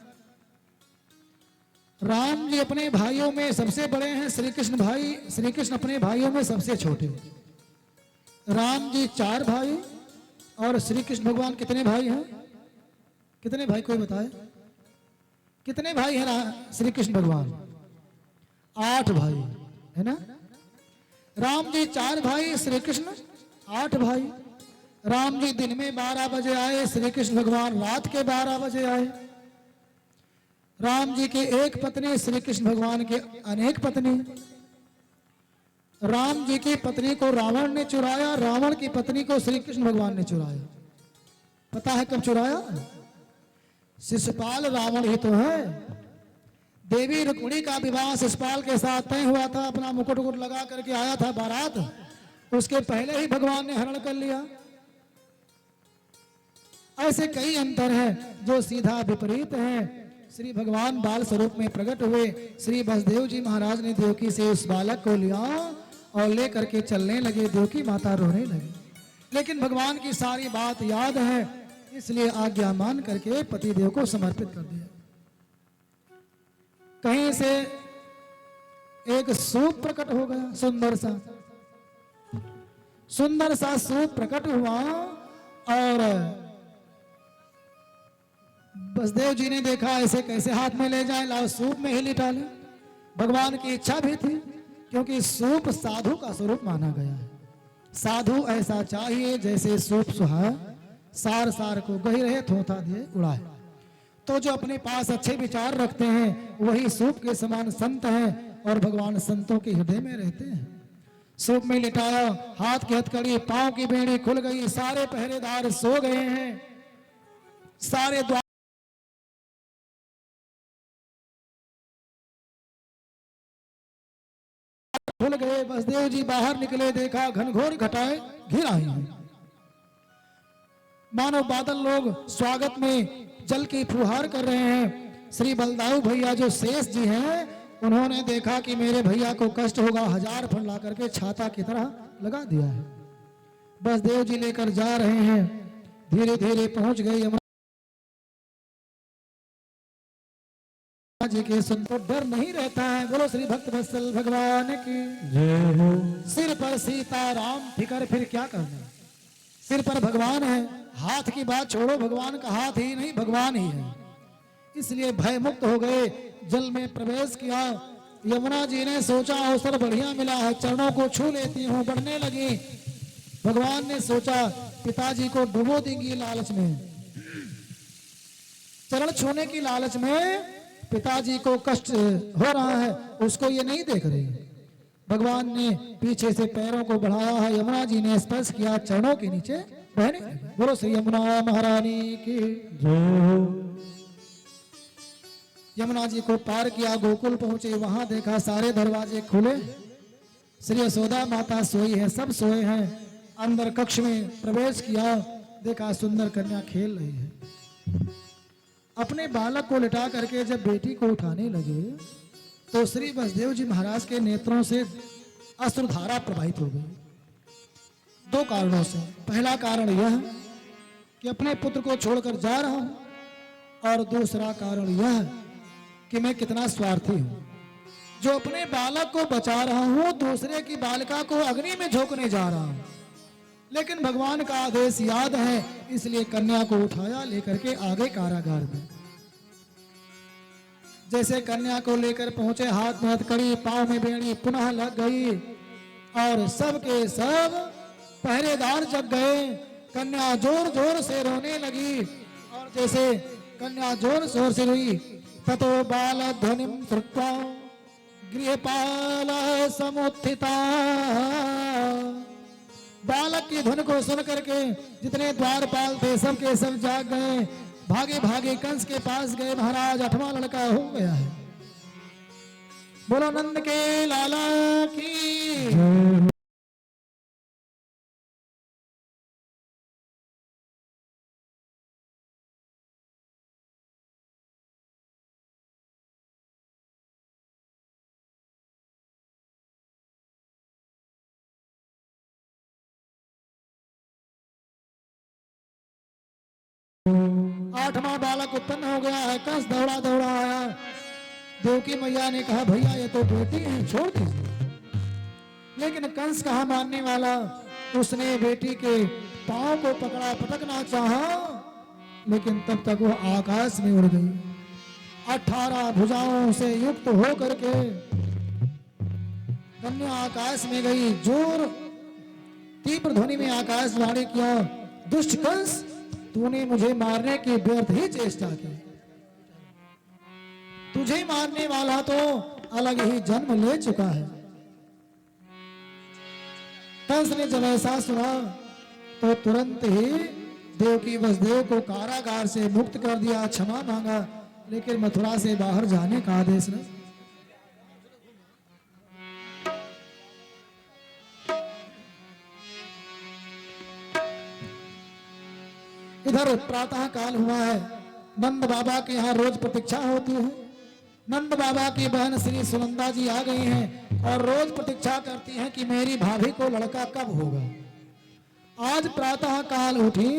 राम जी अपने भाइयों में सबसे बड़े हैं, श्री कृष्ण अपने भाइयों में सबसे छोटे। राम जी 4 भाई और श्री कृष्ण भगवान कितने भाई हैं? कितने भाई कोई बताए? कितने भाई हैं श्री कृष्ण भगवान? 8 भाई, है ना। राम जी 4 भाई, श्री कृष्ण 8 भाई। राम जी दिन में 12 बजे आए, श्री कृष्ण भगवान रात के 12 बजे आए। राम जी के एक पत्नी, श्री कृष्ण भगवान के अनेक पत्नी। राम जी की पत्नी को रावण ने चुराया, रावण की पत्नी को श्री कृष्ण भगवान ने चुराया। पता है कब चुराया? शिशुपाल रावण ही तो है। देवी रुक्मिणी का विवाह शिशुपाल के साथ तय हुआ था, अपना मुकुट लगा करके आया था बारात, उसके पहले ही भगवान ने हरण कर लिया। ऐसे कई अंतर है जो सीधा विपरीत है। श्री भगवान बाल स्वरूप में प्रकट हुए। श्री वसुदेव जी महाराज ने देवकी से उस बालक को लिया और लेकर के चलने लगे। देवकी माता रोने लगी, लेकिन भगवान की सारी बात याद है, इसलिए आज्ञा मान करके पतिदेव को समर्पित कर दिया। कहीं से एक सूप प्रकट हो गया, सुंदर सा सूप प्रकट हुआ और वसुदेव जी ने देखा ऐसे कैसे हाथ में ले जाए, लाओ सूप में ही लिटा ले। भगवान की इच्छा भी थी, क्योंकि सूप साधु का स्वरूप माना गया है। साधु ऐसा चाहिए जैसे सूप सुहाए, सार सार को गही रहे, थोथा दिए उड़ाए। तो जो अपने पास अच्छे विचार रखते हैं वही सूप के समान संत हैं, और भगवान संतों के हृदय में रहते हैं। सूप में लिटाया, हाथ की हथकड़ी, पांव की बेड़ी खुल गई, सारे पहरेदार सो गए हैं, सारे द्वार खुल गए। वसुदेव जी बाहर निकले, देखा घनघोर घटाएं घिर आई हैं। मानो बादल लोग स्वागत में जल की फुहार कर रहे हैं। श्री बलदाऊ भैया जो शेष जी हैं, उन्होंने देखा कि मेरे भैया को कष्ट होगा, 1000 फण ला करके छाता की तरह लगा दिया है। वसुदेव जी लेकर जा रहे हैं, धीरे धीरे पहुंच गए यमुना जी के। सुनको डर नहीं रहता है। बोलो श्री भक्त वत्सल भगवान की जय हो। सिर पर सीताराम फिकर, फिर क्या करना, सिर पर भगवान है। हाथ की बात छोड़ो, भगवान का हाथ ही नहीं, भगवान ही है। इसलिए भय मुक्त हो गए, जल में प्रवेश किया। यमुना जी ने सोचा अवसर बढ़िया मिला है, चरणों को छू लेती हूँ, बढ़ने लगी। भगवान ने सोचा पिताजी को डुबो देंगी लालच में, चरण छूने की लालच में पिताजी को कष्ट हो रहा है, उसको ये नहीं देख रही। भगवान ने पीछे से पैरों को बढ़ाया है, यमुना जी ने स्पर्श किया, चरणों के नीचे बहने लगी। बोलो श्री यमुना महारानी की जय हो। यमुना जी को पार किया, गोकुल पहुंचे, वहां देखा सारे दरवाजे खुले, श्री यशोदा माता सोई है, सब सोए हैं। अंदर कक्ष में प्रवेश किया, देखा सुंदर कन्या खेल रही है। अपने बालक को लिटा करके जब बेटी को उठाने लगे तो श्री वसुदेव जी महाराज के नेत्रों से अश्रुधारा प्रवाहित हो गई। 2 कारणों से। पहला कारण यह कि अपने पुत्र को छोड़कर जा रहा हूं, और दूसरा कारण यह कि मैं कितना स्वार्थी हूं, जो अपने बालक को बचा रहा हूं, दूसरे की बालिका को अग्नि में झोंकने जा रहा हूं। लेकिन भगवान का आदेश याद है, इसलिए कन्या को उठाया, लेकर के आगे कारागार में। जैसे कन्या को लेकर पहुंचे, हाथ में हथकड़ी, पांव में बेड़ी पुनः लग गई, और सब के सब पहरेदार जग गए। कन्या जोर जोर से रोने लगी, और जैसे कन्या जोर शोर से रोई, ततो बाल ध्वनिम श्रुत्वा गृहपाल समुत्थिता। बालक की धुन को सुन करके जितने द्वारपाल थे सब के सब जाग गए, भागे भागे कंस के पास गए। महाराज 8वां लड़का हो गया है। बोलो नंद के लाला की। 8वां बालक उत्पन्न हो गया है। कंस दौड़ा दौड़ा आया, देवकी मैया ने कहा भैया ये तो बेटी है, छोड़ दीजिए। लेकिन कंस कहा मानने वाला, उसने बेटी के पांव को पकड़ा, पटकना चाहा, लेकिन तब तक वो आकाश में उड़ गई। 18 भुजाओं से युक्त हो करके कन्या आकाश में गई। जोर तीव्र ध्वनि में आकाशवाणी किया, दुष्ट कंस, तूने मुझे मारने की व्यर्थ ही चेष्टा की। तुझे मारने वाला तो अलग ही जन्म ले चुका है। कंस ने जब ऐसा सुना तो तुरंत ही देवकी वसुदेव को कारागार से मुक्त कर दिया, क्षमा मांगा, लेकिन मथुरा से बाहर जाने का आदेश नहीं। इधर प्रातः काल हुआ है, नंद बाबा के यहाँ रोज प्रतीक्षा होती है। नंद बाबा की बहन श्री सुनंदा जी आ गई हैं और रोज प्रतीक्षा करती हैं कि मेरी भाभी को लड़का कब होगा। आज प्रातः काल उठी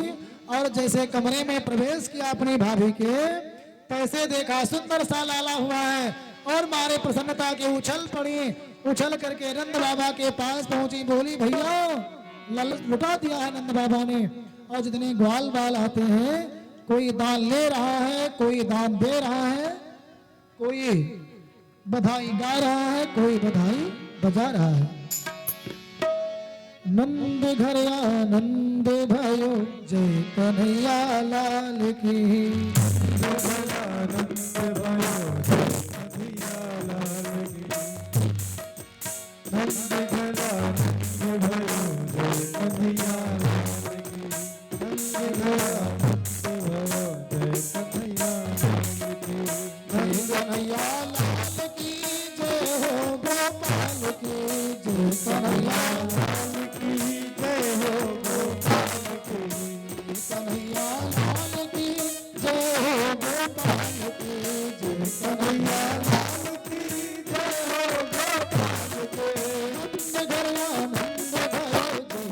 और जैसे कमरे में प्रवेश किया अपनी भाभी के, तैसे देखा सुंदर सा लाला हुआ है और मारे प्रसन्नता की उछल पड़ी। उछल करके नंद बाबा के पास पहुंची, बोली भैया लुटा दिया है नंद बाबा ने। और जितने ग्वाल बाल आते हैं, कोई दान ले रहा है, कोई दान दे रहा है, कोई बधाई गा रहा है, कोई बधाई बजा रहा है। नंद घर आनंद भयो, जय कन्हैया लाल की। आनंद भयो, कन्हैया लाल की। नंद घर आनंद भयो, जय कन्हैया लाल की। नंद घर आनंद भयो, जय कन्हैया लाल की। जय कन्हैया लाल की जय हो, गोपाल की जय कन्हैया लाल की जय हो, गोपाल की कन्हैया लाल की जय हो, गोपाल की जय कन्हैया लाल की जय हो, गोपाल के। नंद घर आनंद भयो, जय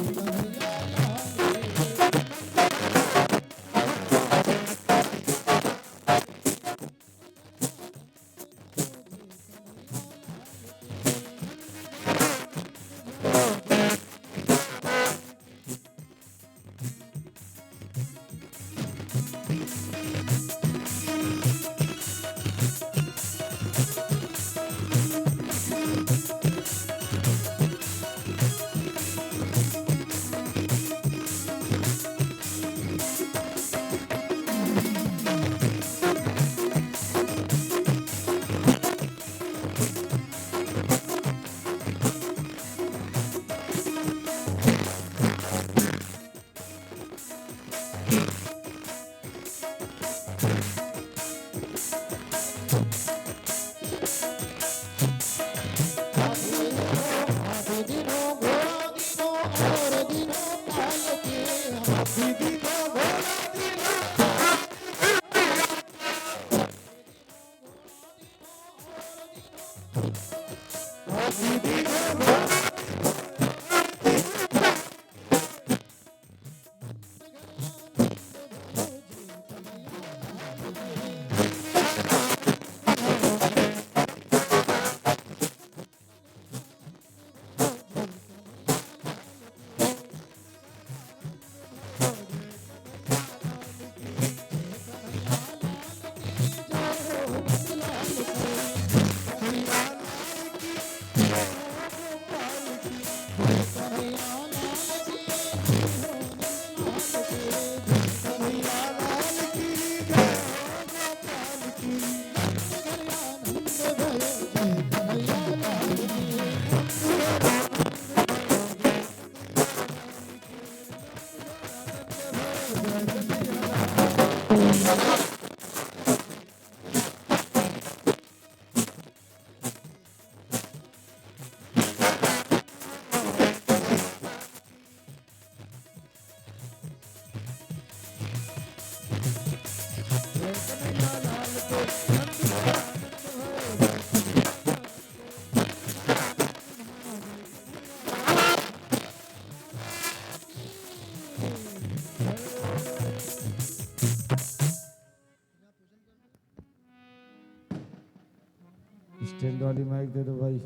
कन्हैया लाल की। स्टैंड वाली माइक दे दो भाई।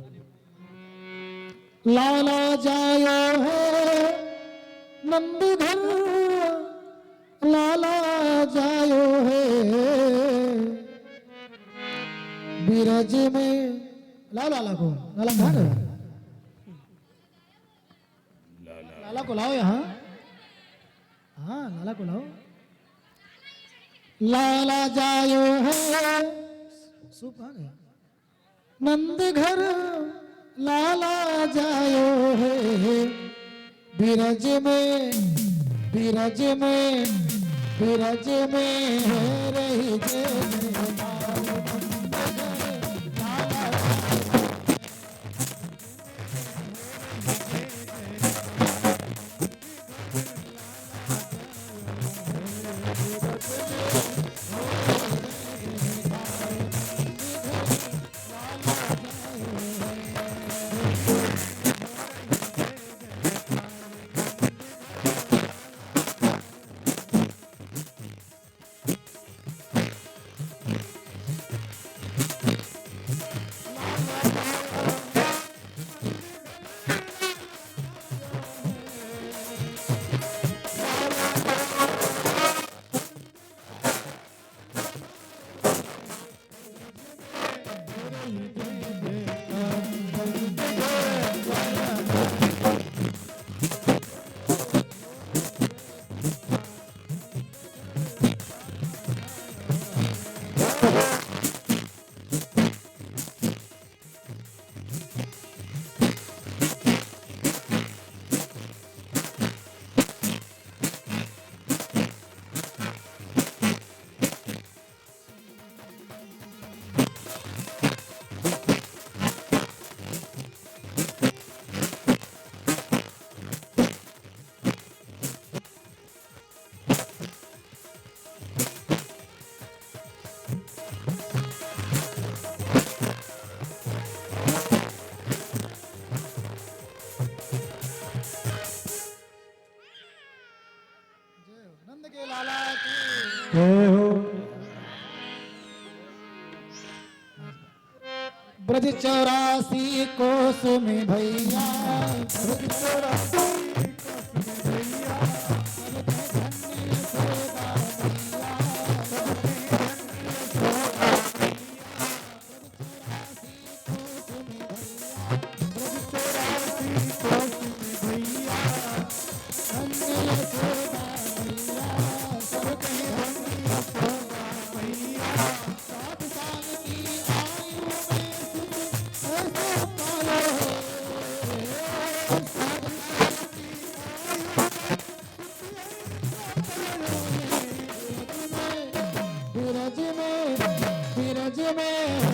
लाला जायो है नंद घर, लाला जायो है बीरज में। लाओ लाला को, लाला कहाँ गया? लाला को लाओ यहाँ। हाँ लाला को लाओ। लाला जायो है, सूप कहाँ गया? नंद घर लाला जायो है बीरज में, बीरज में, बीरज में रही जय। नंद के लाला की जय हो। ब्रज 84 कोस में भैया, ब्रज 84 कोस में भैया, सब धन्य सोदा मैया, सब धन्य सोदा मैया। ब्रज 84 कोस में भैया, ब्रज 84 कोस में भैया, धन्य सोदा मैया, सब धन्य सोदा मैया। 7 साल की आयु में सुख ऐसा पायो बिरज में, बिरज में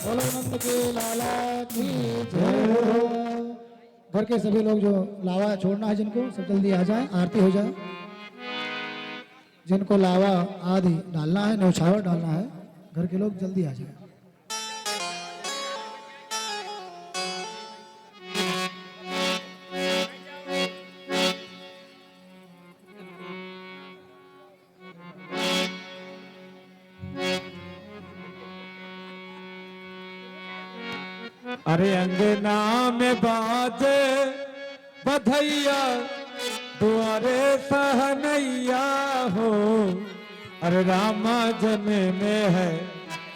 बोलो नंद के लाला की जय। घर के सभी लोग जो लावा छोड़ना है जिनको, सब जल्दी आ जाए, आरती हो जाए। जिनको लावा आदि डालना है, न्यौछावर डालना है, घर के लोग जल्दी आ जाए। अरे अंगना में बाजे बधैया दुआरे सहनैया हो। अरे रामा जन्म में है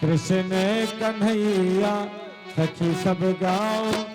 कृष्ण कन्हैया सखी सब गाओ।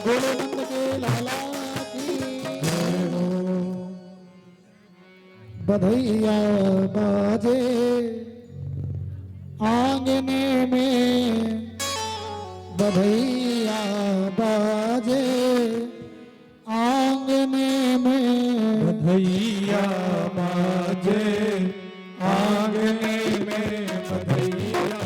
गोलोनंद के लाला की बधैया बाजे आंगने में, बधैया बाजे आंगने में, बधैया बाजे आंगने में, बधैया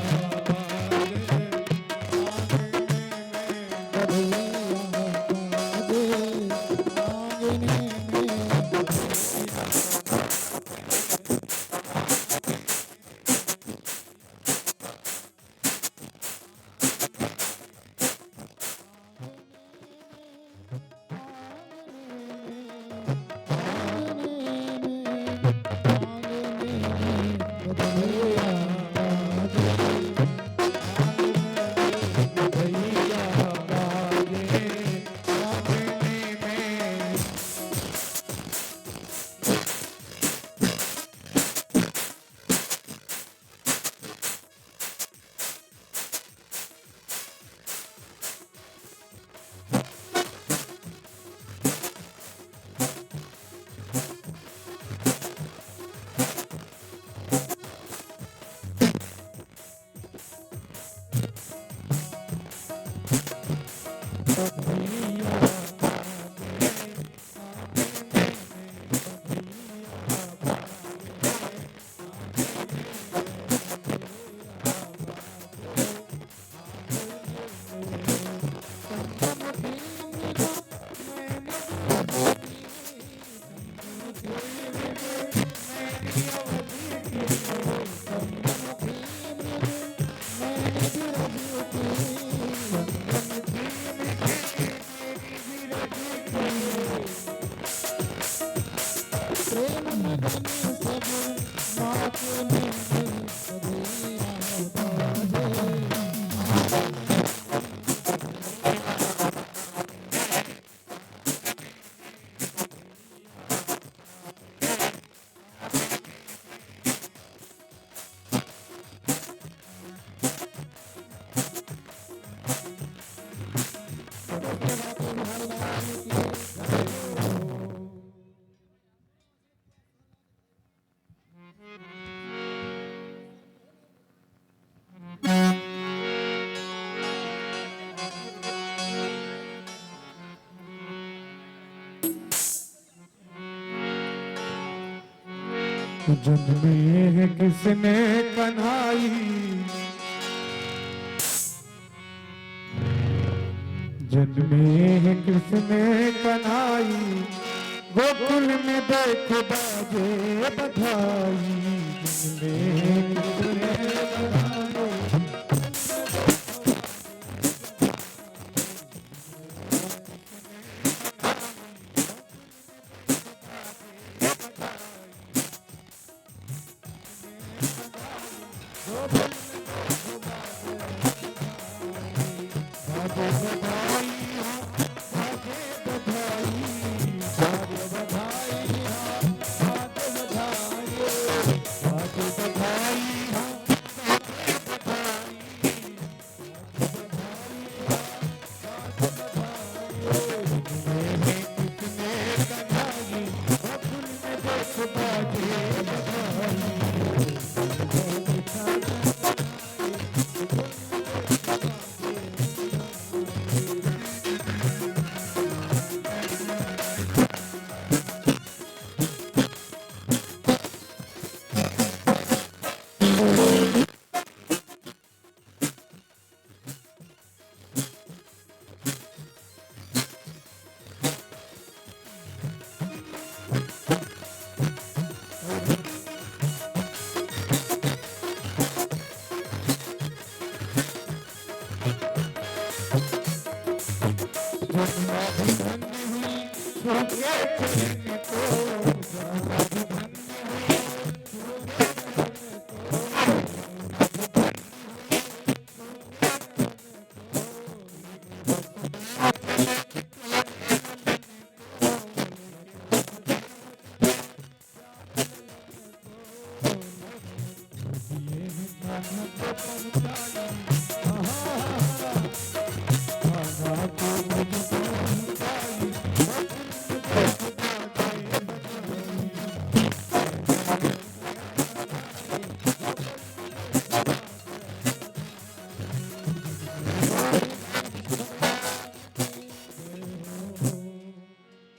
जन्मे है किसने कन्हाई, जन्मे है किसने कन्हाई, गोकुल में देख बाजे बधाई। जन्मे है किसने कन्हाई,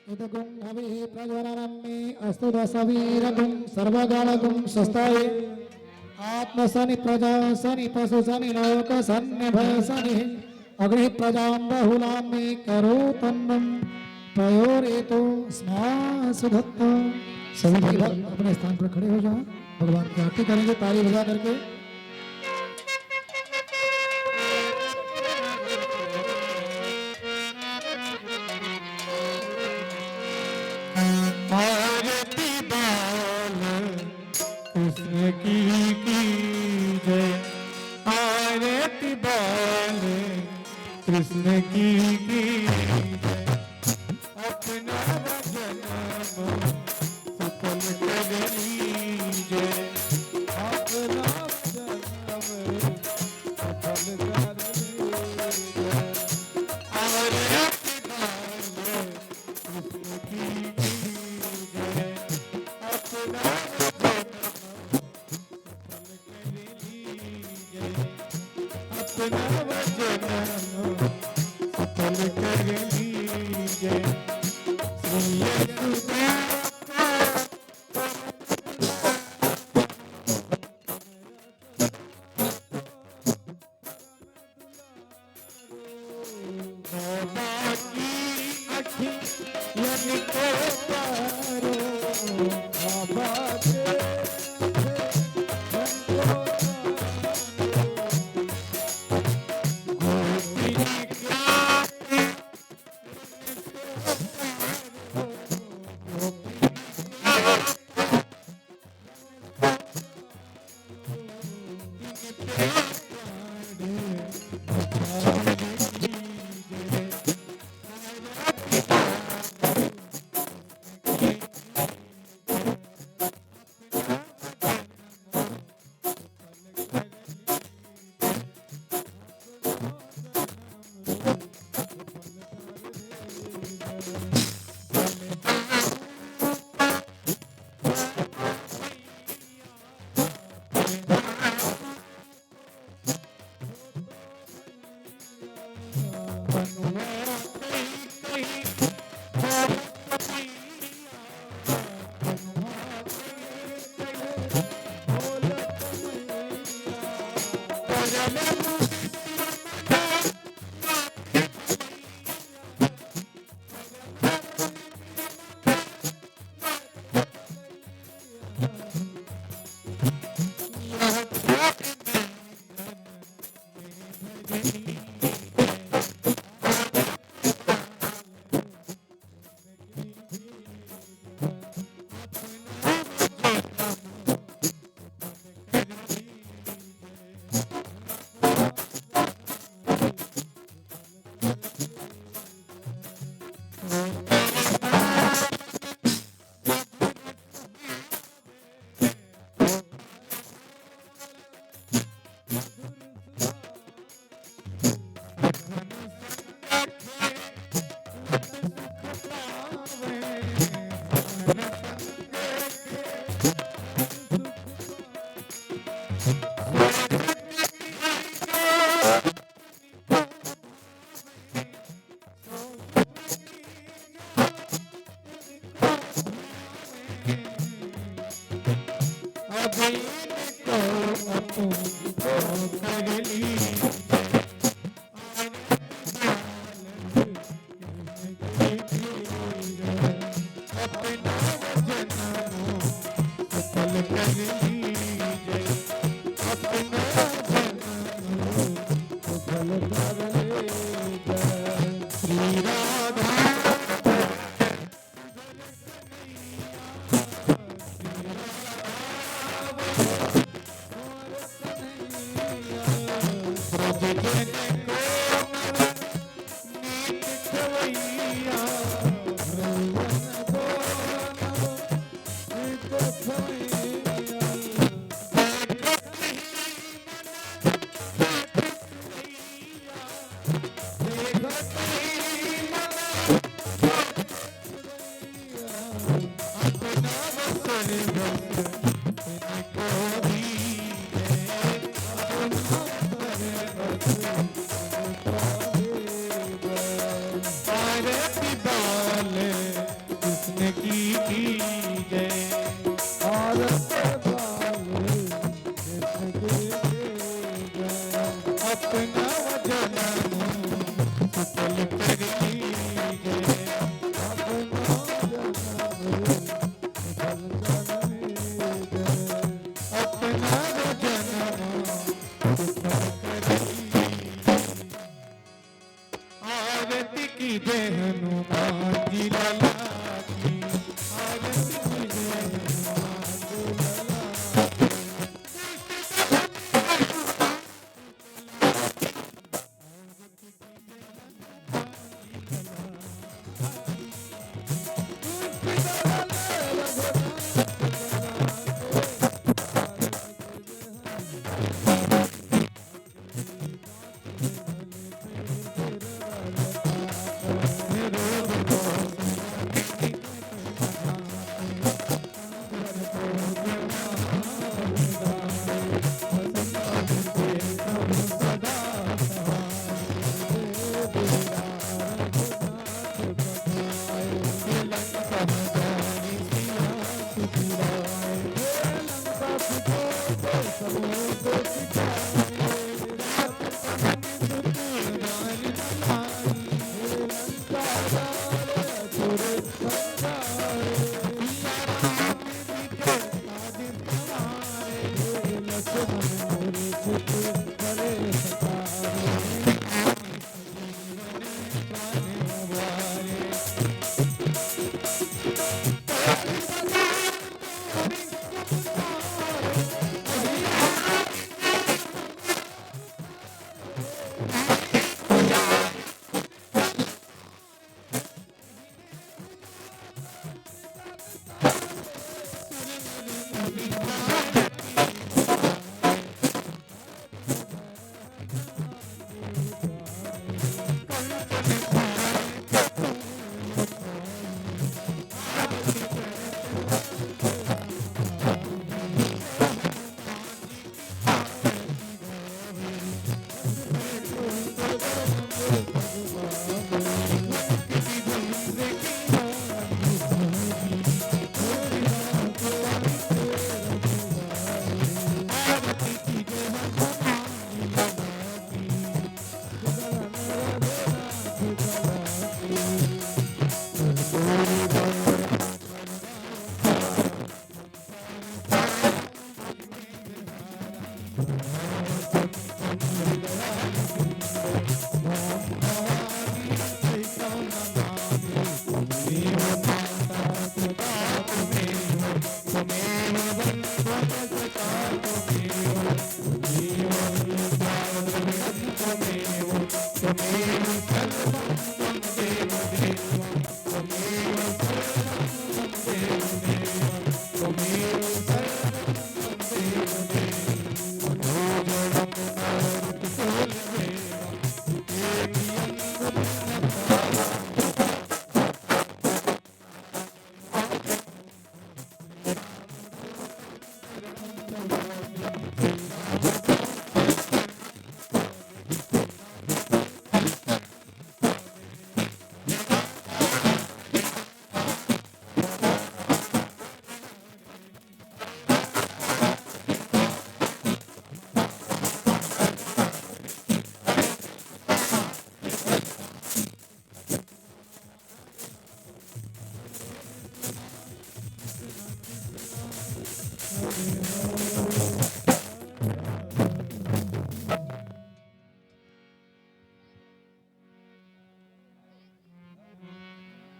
इदगुं हविः प्रज्वलनं मे अस्तु दशवीरगुं सर्वगणगुं स्वस्ताय आत्मसनि प्रजा सनि पशु सनि लोक सन्नि भय सनि अग्नि प्रजां बहुलां मे करो तन्नं पयोरेतो स्मा सुधत्त। सभी भक्त अपने स्थान पर खड़े हो जाओ, भगवान की आरती करेंगे ताली बजा करके। आरती बाल कृष्ण की जय, आरती बाल कृष्ण की जय। अपना जन्म सफल कर लीजिए, अपना जन्म सफल कर लीजिए। आरती बाल कृष्ण की जय, अपना अपना वचन सफल कर लीजिए। श्री यशोदा बाबा की अखियन को पारो, बाबा के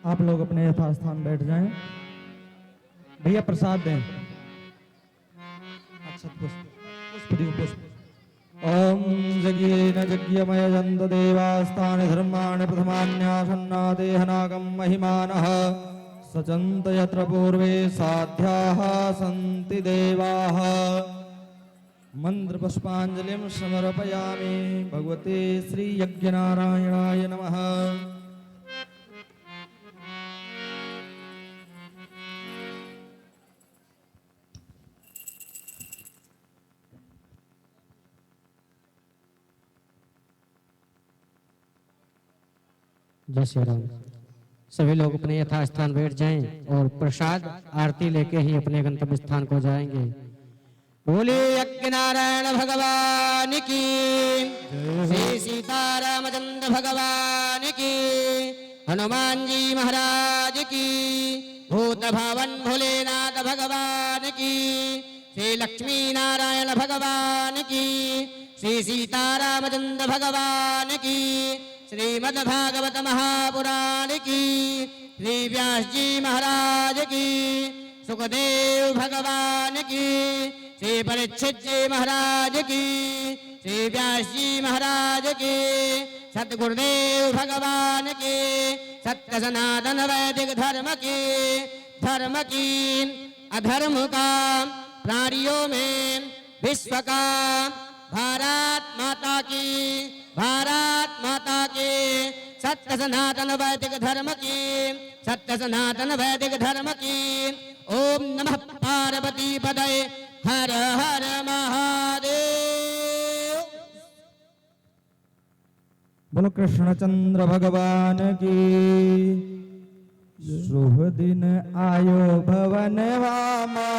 आप लोग अपने यथास्थान बैठ जाएं। भैया प्रसाद दें। अच्छा पुष्प दियो पुष्प। ओम यज्ञेन यज्ञमय जन्त देवास्तानि धर्माणि प्रथमान्यासन्ना देहनागम महिमानः सचन्त यत्र पूर्वे साध्याः सन्ति देवाः। मंत्र पुष्पांजलिं समर्पयामि। भगवते श्री यज्ञनारायणाय नमः। जय श्री राम। सभी लोग अपने यथास्थान बैठ जाएं और प्रसाद आरती लेके ही अपने गंतव्य स्थान को जाएंगे। बोले यज्ञ नारायण भगवान की, श्री सीतारामचंद्र भगवान की, हनुमान जी महाराज की, भूत भावन भोलेनाथ भगवान की, श्री लक्ष्मी नारायण भगवान की, श्री सीतारामचंद्र भगवान की, श्रीमद् भागवत महापुराण की, श्री व्यास जी महाराज की, सुखदेव भगवान की, श्री परीक्षित जी महाराज की, श्री व्यास जी महाराज की, सतगुरुदेव भगवान की, सत्य सनातन वैदिक धर्म की अधर्म का प्राणियों में विश्व का भारत माता की सत्य सनातन वैदिक धर्म की, सत्य सनातन वैदिक धर्म की। ओम नमः पार्वती पदये हर हर महादेव। बोलो कृष्णचंद्र भगवान की। शुभ दिन आयो भवन वामा